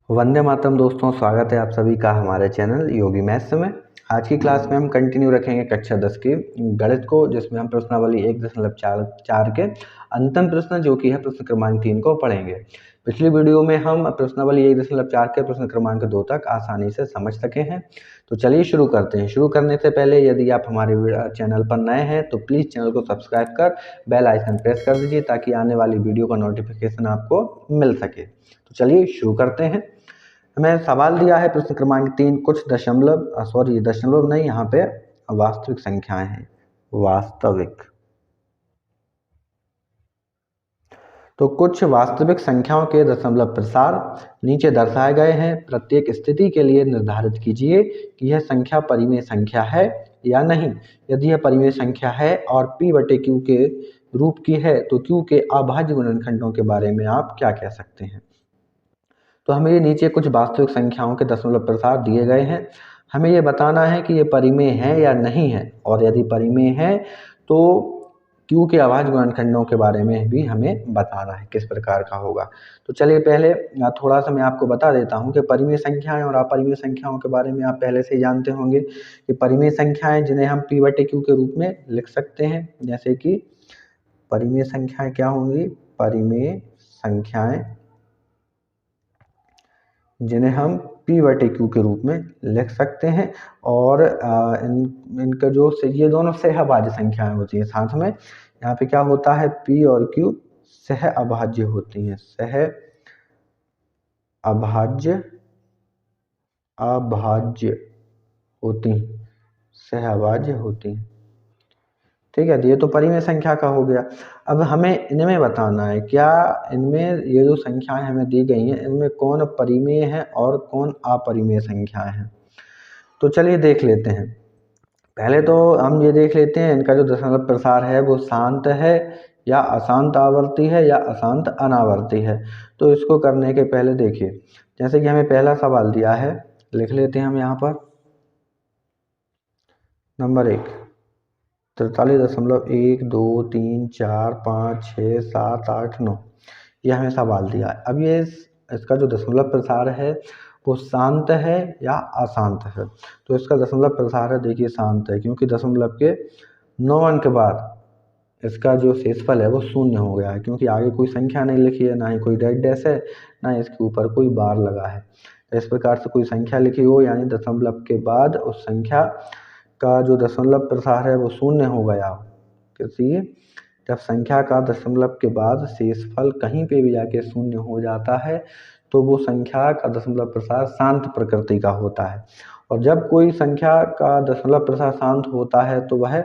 वंदे मातरम दोस्तों, स्वागत है आप सभी का हमारे चैनल योगी मैथ्स में। आज की क्लास में हम कंटिन्यू रखेंगे कक्षा 10 की गणित को, जिसमें हम प्रश्नावली 1.4 के अंतिम प्रश्न जो कि है प्रश्न क्रमांक 3 को पढ़ेंगे। पिछली वीडियो में हम प्रश्नावली 1.4 के प्रश्न क्रमांक 2 तक आसानी से समझ सके हैं। तो चलिए शुरू करते हैं। शुरू करने से पहले यदि आप हमारे चैनल पर नए हैं तो प्लीज़ चैनल को सब्सक्राइब कर बेल आइकन प्रेस कर दीजिए ताकि आने वाली वीडियो का नोटिफिकेशन आपको मिल सके। तो चलिए शुरू करते हैं। हमें सवाल दिया है प्रश्न क्रमांक 3, कुछ दशमलव नहीं, यहाँ पे वास्तविक संख्याएं हैं। वास्तविक, तो कुछ वास्तविक संख्याओं के दशमलव प्रसार नीचे दर्शाए गए हैं। प्रत्येक स्थिति के लिए निर्धारित कीजिए कि यह संख्या परिमेय संख्या है या नहीं। यदि यह परिमेय संख्या है और p/q के रूप की है तो q के अभाज्य गुणनखंडों के बारे में आप क्या कह सकते हैं। तो हमें ये नीचे कुछ वास्तविक संख्याओं के दशमलव प्रसार दिए गए हैं। हमें ये बताना है कि ये परिमेय है या नहीं है, और यदि परिमेय है तो q के अभाज्य गुणनखंडों के बारे में भी हमें बताना है किस प्रकार का होगा। तो चलिए पहले थोड़ा सा मैं आपको बता देता हूँ कि परिमेय संख्याएं और अपरिमेय संख्याओं के बारे में आप पहले से ही जानते होंगे कि परिमेय संख्याएं जिन्हें हम p/q के रूप में लिख सकते हैं, जैसे कि परिमेय संख्याएं क्या होंगी, परिमेय संख्याएं जिन्हें हम p/q के रूप में लिख सकते हैं। और इनका जो ये दोनों सहअभाज्य संख्याएं होती हैं। साथ में यहाँ पे क्या होता है, p और q सहअभाज्य होती हैं, सहअभाज्य होती हैं। ठीक है, तो ये तो परिमेय संख्या का हो गया। अब हमें इनमें बताना है क्या इनमें ये जो संख्याएं हमें दी गई हैं इनमें कौन परिमेय है और कौन अपरिमेय संख्याएं हैं। तो चलिए देख लेते हैं। पहले तो हम ये देख लेते हैं इनका जो दशमलव प्रसार है वो शांत है या अशांत आवर्ती है या अशांत अनावर्ती है। तो इसको करने के पहले देखिए, जैसे कि हमें पहला सवाल दिया है, लिख लेते हैं हम यहाँ पर। नंबर 1, 43.1, 2, 3, 4, 5, 6, 7, 8, 9 ये हमें सवाल दिया है। अब ये इसका जो दशमलव प्रसार है वो शांत है या अशांत है। तो इसका दशमलव प्रसार है, देखिए शांत है, क्योंकि दशमलव के 9 अंक के बाद इसका जो शेषफल है वो शून्य हो गया है, क्योंकि आगे कोई संख्या नहीं लिखी है, ना ही कोई डेड डैश है, ना इसके ऊपर कोई बार लगा है। तो इस प्रकार से कोई संख्या लिखी हो यानी दशमलव के बाद उस संख्या का जो दशमलव प्रसार है वो शून्य हो गया हो। क्योंकि जब संख्या का दशमलव के बाद शेषफल कहीं पे भी जाके शून्य हो जाता है तो वो संख्या का दशमलव प्रसार शांत प्रकृति का होता है। और जब कोई संख्या का दशमलव प्रसार शांत होता है तो वह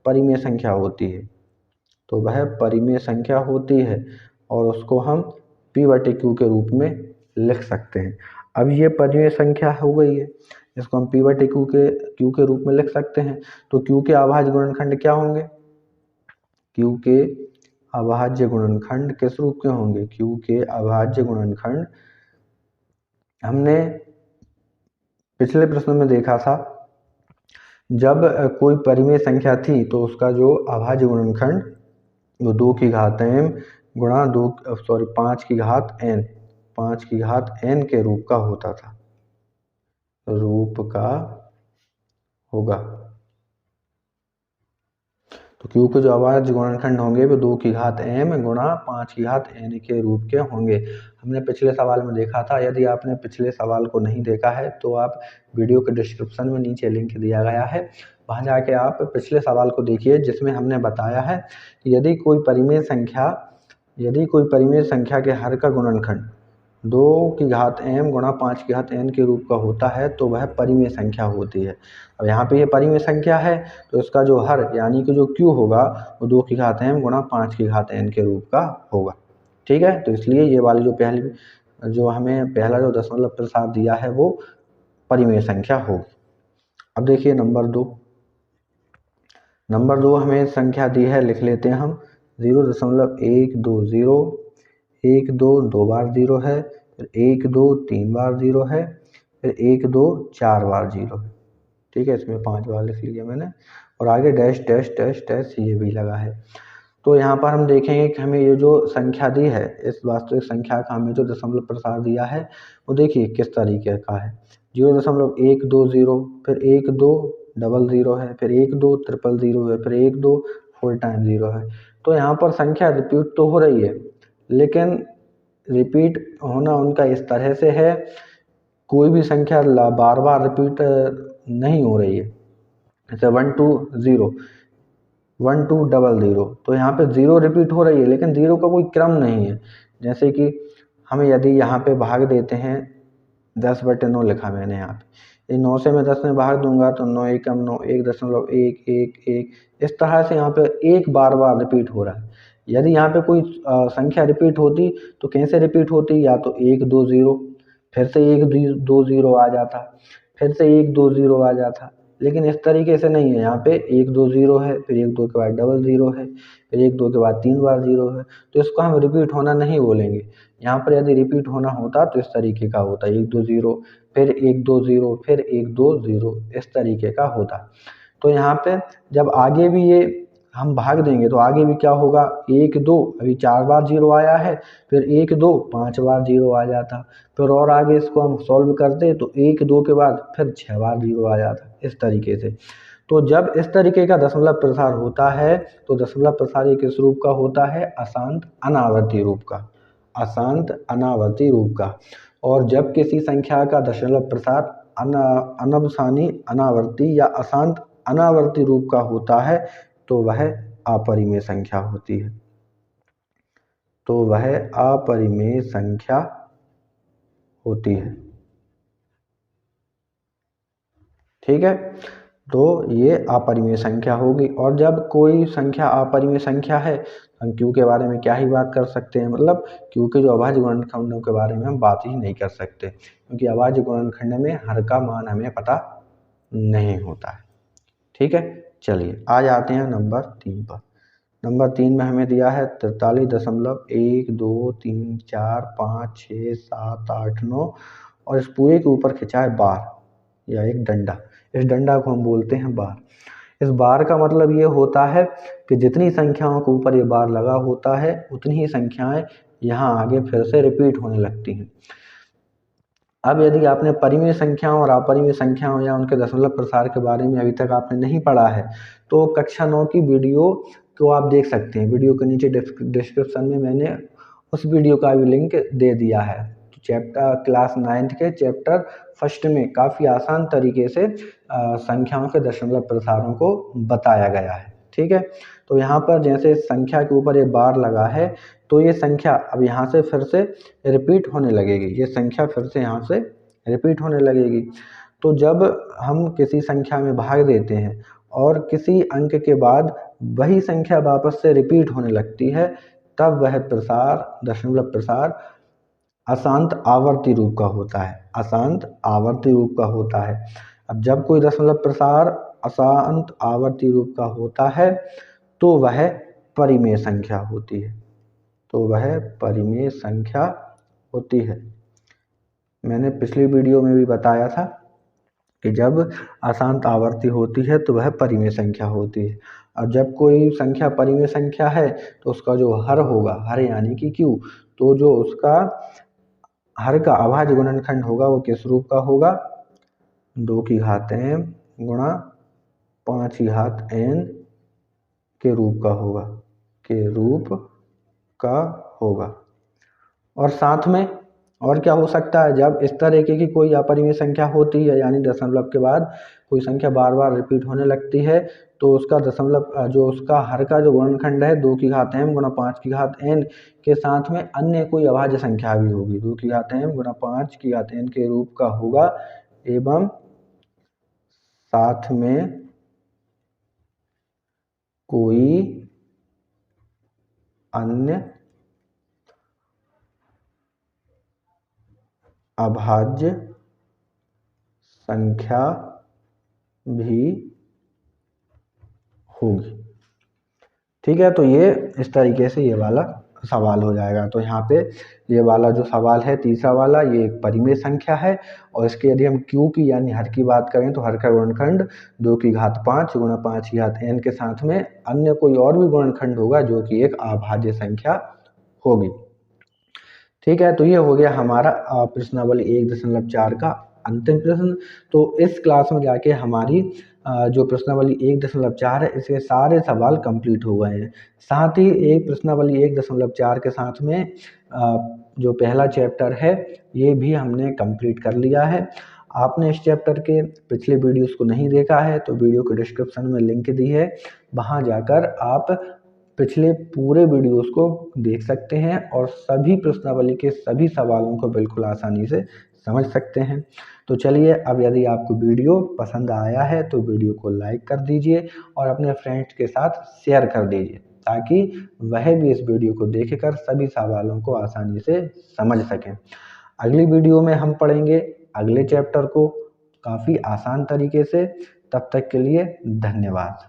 परिमेय संख्या होती है। तो वह परिमेय संख्या होती है और उसको हम p/q के रूप में लिख सकते हैं। अब ये परिमेय संख्या हो गई है, इसको हम p/q के रूप में लिख सकते हैं। तो q के अभाज्य गुणनखंड क्या होंगे, q के अभाज्य गुणनखंड किस रूप के होंगे, q के अभाज्य गुणनखंड हमने पिछले प्रश्न में देखा था, जब कोई परिमेय संख्या थी तो उसका जो अभाज्य गुणनखंड वो 2 की घात m गुणा 5 की घात n के रूप का होता था, रूप का होगा। तो q के जो अभाज्य गुणनखंड होंगे वो 2 की घात m गुणा 5 की घात n के रूप के होंगे। हमने पिछले सवाल में देखा था। यदि आपने पिछले सवाल को नहीं देखा है तो आप वीडियो के डिस्क्रिप्शन में नीचे लिंक दिया गया है, वहां जाके आप पिछले सवाल को देखिए, जिसमें हमने बताया है कि यदि कोई परिमेय संख्या के हर का गुणनखंड 2 की घात m गुणा 5 की घात n के रूप का होता है तो वह परिमेय संख्या होती है। अब यहाँ पे ये परिमेय संख्या है तो इसका जो हर यानी कि जो q होगा वो 2 की घात m गुणा 5 की घात n के रूप का होगा। ठीक है, तो इसलिए ये वाली जो हमें पहला जो दशमलव प्रसार दिया है वो परिमेय संख्या होगी। अब देखिए नंबर 2 हमें संख्या दी है, लिख लेते हैं हम। 0.120, 1 2 2 बार 0 है, फिर 1 2 3 बार 0 है, फिर 1 2 4 बार 0 है। ठीक है, इसमें 5 बार लिख लिया मैंने, और आगे डैश डैश डैश डैश ये भी लगा है। तो यहाँ पर हम देखेंगे कि हमें ये जो संख्या दी है, इस वास्तविक संख्या का हमें जो दशमलव प्रसार दिया है वो देखिए किस तरीके का है। 0.120, फिर 1200 है, फिर 1200 है, फिर 12 फुल टाइम 0 है। तो यहाँ पर संख्या रिपीट तो हो रही है, लेकिन रिपीट होना उनका इस तरह से है, कोई भी संख्या बार बार रिपीट नहीं हो रही है। जैसे 120, 1200, तो यहाँ पे 0 रिपीट हो रही है, लेकिन 0 का कोई क्रम नहीं है। जैसे कि हमें यदि यहाँ पे भाग देते हैं, 10/9 लिखा मैंने यहाँ पे, ये 9 से मैं 10 में भाग दूंगा तो 9 एकम 9, 1.111, इस तरह से यहाँ पे एक बार बार रिपीट हो रहा है। यदि यहाँ पे कोई संख्या रिपीट होती तो कैसे रिपीट होती, या तो 120, फिर से 120 आ जाता, फिर से 120 आ जाता, लेकिन इस तरीके से नहीं है। यहाँ पे 120 है, फिर 1 2 के बाद 00 है, फिर 1 2 के बाद 3 बार 0 है, तो इसको हम रिपीट होना नहीं बोलेंगे। यहाँ पर यदि रिपीट होना होता तो इस तरीके का होता, 120, फिर 120, फिर 120, इस तरीके का होता। तो यहाँ पे जब आगे भी ये हम भाग देंगे तो आगे भी क्या होगा, 1 2, अभी 4 बार 0 आया है, फिर 1 2 5 बार 0 आ जाता, फिर और आगे इसको हम सॉल्व करते तो 1 2 के बाद फिर 6 बार 0 आ जाता, इस तरीके से। तो जब इस तरीके का दशमलव प्रसार होता है तो दशमलव प्रसार ये किस रूप का होता है, अशांत अनावर्ती रूप का, अशांत अनावर्ती रूप का। और जब किसी संख्या का दशमलव प्रसार अनवसानी अनावर्ती या अशांत अनावर्ती रूप का होता है तो वह अपरिमेय संख्या होती है, तो वह अपरिमेय संख्या होती है। ठीक है, तो ये अपरिमेय संख्या होगी। और जब कोई संख्या अपरिमेय संख्या है, हम क्यू के बारे में क्या ही बात कर सकते हैं, मतलब क्यू के जो अभाज्य गुणनखंडों के बारे में हम बात ही नहीं कर सकते, क्योंकि अभाज्य गुणनखंड में हर का मान हमें पता नहीं होता है। ठीक है, चलिए आ जाते हैं नंबर 3 पर। नंबर 3 में हमें दिया है 43.1 2 3 4 5 6 7 8 9, और इस पूरे के ऊपर खिंचा है बार या एक डंडा। इस डंडा को हम बोलते हैं बार। इस बार का मतलब ये होता है कि जितनी संख्याओं के ऊपर ये बार लगा होता है उतनी ही संख्याएं यहाँ आगे फिर से रिपीट होने लगती हैं। अब यदि आपने परिमेय संख्याओं और अपरिमेय संख्याओं या उनके दशमलव प्रसार के बारे में अभी तक आपने नहीं पढ़ा है तो कक्षा 9 की वीडियो को आप देख सकते हैं। वीडियो के नीचे डिस्क्रिप्शन में मैंने उस वीडियो का भी लिंक दे दिया है। तो चैप्टर क्लास 9 के चैप्टर फर्स्ट में काफ़ी आसान तरीके से संख्याओं के दशमलव प्रसारों को बताया गया है। ठीक है, तो यहाँ पर जैसे संख्या के ऊपर ये बार लगा है तो ये संख्या अब यहाँ से फिर से रिपीट होने लगेगी, ये संख्या फिर से यहाँ से रिपीट होने लगेगी। तो जब हम किसी संख्या में भाग देते हैं और किसी अंक के बाद वही संख्या वापस से रिपीट होने लगती है, तब वह प्रसार दशमलव प्रसार अशांत आवर्ती रूप का होता है, अशांत आवर्ती रूप का होता है। अब जब कोई दशमलव प्रसार अशांत आवर्ती रूप का होता है तो वह परिमेय संख्या होती है, तो वह परिमेय संख्या होती है। मैंने पिछली वीडियो में भी बताया था कि जब अशांत आवर्ती होती है तो वह परिमेय संख्या होती है। और जब कोई संख्या परिमेय संख्या है तो उसका जो हर होगा, हर यानी कि क्यू, तो जो उसका हर का अभाज्य गुणनखंड होगा वो किस रूप का होगा, 2 की घात m गुणा 5 की घात n के रूप का होगा, के रूप का होगा। और साथ में और क्या हो सकता है, जब इस तरीके की कोई अपरिमेय संख्या होती है यानी दशमलव के बाद कोई संख्या बार बार रिपीट होने लगती है तो उसका दशमलव जो उसका हर का जो गुणनखंड है 2 की घात m गुणा 5 की घात n के साथ में अन्य कोई अभाज्य संख्या भी होगी, 2 की घात m गुणा 5 की घात n के रूप का होगा, एवं साथ में कोई अन्य अभाज्य संख्या भी होगी। ठीक है, तो ये इस तरीके से ये वाला सवाल हो जाएगा। तो यहाँ पे ये वाला जो सवाल है तीसरा वाला, ये एक परिमेय संख्या है और इसके यदि हम क्यू की यानी हर की बात करें तो हर का गुणनखंड 2 की घात 5 गुणा 5 की घात n के साथ में अन्य कोई और भी गुणनखंड होगा जो कि एक अभाज्य संख्या होगी। ठीक है, तो ये हो गया हमारा प्रश्नावली 1.4 का अंतिम प्रश्न। तो इस क्लास में जाके हमारी जो प्रश्नावली 1.4 है इसके सारे सवाल कंप्लीट हो गए हैं। साथ ही एक प्रश्नावली 1.4 के साथ में जो पहला चैप्टर है ये भी हमने कंप्लीट कर लिया है। आपने इस चैप्टर के पिछले वीडियोस को नहीं देखा है तो वीडियो के डिस्क्रिप्शन में लिंक दी है, वहाँ जाकर आप पिछले पूरे वीडियोस को देख सकते हैं और सभी प्रश्नावली के सभी सवालों को बिल्कुल आसानी से समझ सकते हैं। तो चलिए, अब यदि आपको वीडियो पसंद आया है तो वीडियो को लाइक कर दीजिए और अपने फ्रेंड्स के साथ शेयर कर दीजिए ताकि वह भी इस वीडियो को देखकर सभी सवालों को आसानी से समझ सकें। अगली वीडियो में हम पढ़ेंगे अगले चैप्टर को काफ़ी आसान तरीके से। तब तक के लिए धन्यवाद।